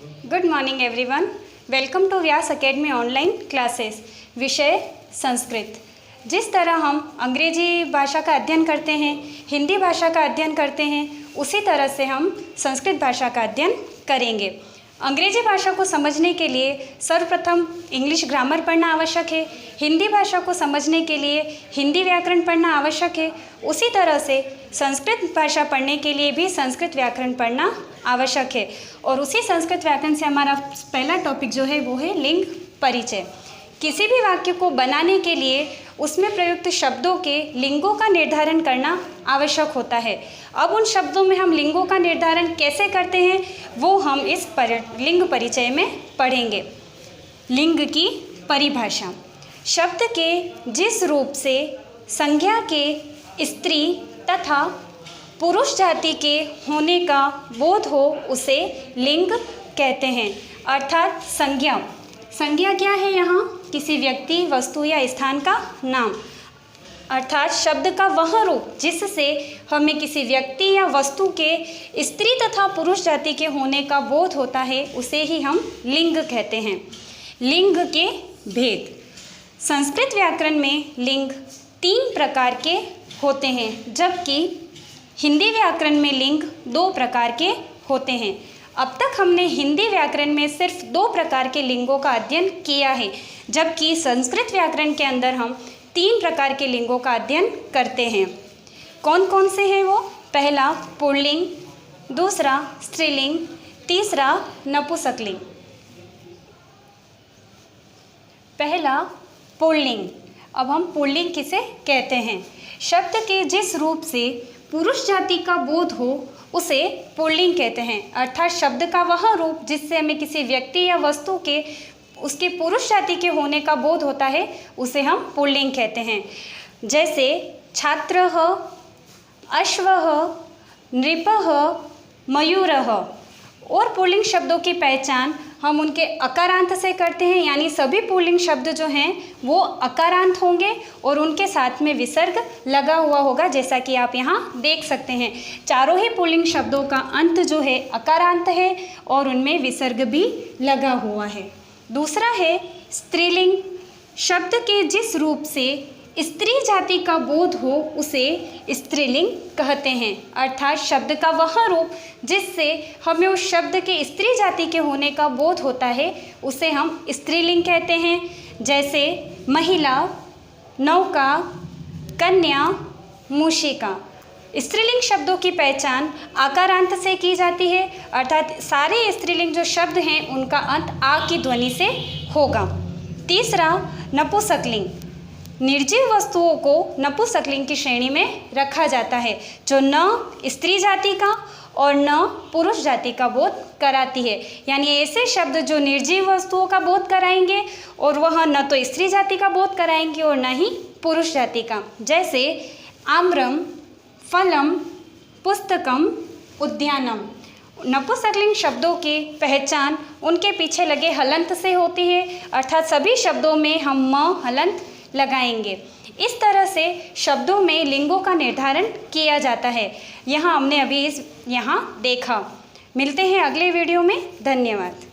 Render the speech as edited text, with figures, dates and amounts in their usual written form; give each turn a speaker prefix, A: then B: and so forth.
A: Good morning everyone. Welcome to Vyas academy online classes. विषय संस्कृत। जिस तरह हम अंग्रेजी भाषा का अध्ययन करते हैं, हिंदी भाषा का अध्ययन करते हैं, उसी तरह से हम संस्कृत भाषा का अध्ययन करेंगे। अंग्रेजी भाषा को समझने के लिए सर्वप्रथम इंग्लिश ग्रामर पढ़ना आवश्यक है। हिंदी भाषा को समझने के लिए हिंदी व्याकरण पढ़ना आवश्यक है। उसी तरह से संस्कृत भाषा पढ़ने के लिए भी संस्कृत व्याकरण पढ़ना आवश्यक है। और उसी संस्कृत व्याकरण से हमारा पहला टॉपिक जो है वो है लिंग परिचय। किसी भी वाक्य को बनाने के लिए उसमें प्रयुक्त शब्दों के लिंगों का निर्धारण करना आवश्यक होता है। अब उन शब्दों में हम लिंगों का निर्धारण कैसे करते हैं वो हम इस लिंग परिचय में पढ़ेंगे। लिंग की परिभाषा। शब्द के जिस रूप से संज्ञा के स्त्री तथा पुरुष जाति के होने का बोध हो उसे लिंग कहते हैं। अर्थात संज्ञा क्या है? यहाँ किसी व्यक्ति, वस्तु या स्थान का नाम, अर्थात शब्द का वह रूप जिससे हमें किसी व्यक्ति या वस्तु के स्त्री तथा पुरुष जाति के होने का बोध होता है, उसे ही हम लिंग कहते हैं। लिंग के भेद। संस्कृत व्याकरण में लिंग 3 प्रकार के होते हैं, जबकि हिंदी व्याकरण में लिंग 2 प्रकार के होते हैं। अब तक हमने हिंदी व्याकरण में सिर्फ 2 प्रकार के लिंगों का अध्ययन किया है, जबकि संस्कृत व्याकरण के अंदर हम 3 प्रकार के लिंगों का अध्ययन करते हैं। कौन कौन से हैं वो? पहला पुल्लिंग, दूसरा स्त्रीलिंग, तीसरा नपुंसकलिंग। पहला पुल्लिंग। अब हम पुल्लिंग किसे कहते हैं? शब्द के जिस रूप से पुरुष जाति का बोध हो उसे पुल्लिंग कहते हैं। अर्थात शब्द का वह रूप जिससे हमें किसी व्यक्ति या वस्तु के उसके पुरुष जाति के होने का बोध होता है उसे हम पुल्लिंग कहते हैं। जैसे छात्रः, अश्वः, नृपः, मयूरः। और पुल्लिंग शब्दों की पहचान हम उनके अकारांत से करते हैं, यानी सभी पुल्लिंग शब्द जो हैं वो अकारांत होंगे और उनके साथ में विसर्ग लगा हुआ होगा, जैसा कि आप यहाँ देख सकते हैं। चारों ही पुल्लिंग शब्दों का अंत जो है अकारांत है और उनमें विसर्ग भी लगा हुआ है। दूसरा है स्त्रीलिंग। शब्द के जिस रूप से स्त्री जाति का बोध हो उसे स्त्रीलिंग कहते हैं। अर्थात शब्द का वह रूप जिससे हमें उस शब्द के स्त्री जाति के होने का बोध होता है उसे हम स्त्रीलिंग कहते हैं। जैसे महिला, नौका, कन्या, मूषिका। स्त्रीलिंग शब्दों की पहचान आकारांत से की जाती है, अर्थात सारे स्त्रीलिंग जो शब्द हैं उनका अंत आ की ध्वनि से होगा। तीसरा नपुंसकलिंग। निर्जीव वस्तुओं को नपुंसकलिंग की श्रेणी में रखा जाता है, जो न स्त्री जाति का और न पुरुष जाति का बोध कराती है। यानी ऐसे शब्द जो निर्जीव वस्तुओं का बोध कराएंगे और वह न तो स्त्री जाति का बोध कराएंगे और न ही पुरुष जाति का। जैसे आम्रम, फलम, पुस्तकम, उद्यानम। नपुंसकलिंग शब्दों की पहचान उनके पीछे लगे हलंत से होती है, अर्थात सभी शब्दों में हम म हलंत लगाएंगे। इस तरह से शब्दों में लिंगों का निर्धारण किया जाता है। यहाँ हमने अभी यहाँ देखा। मिलते हैं अगले वीडियो में। धन्यवाद।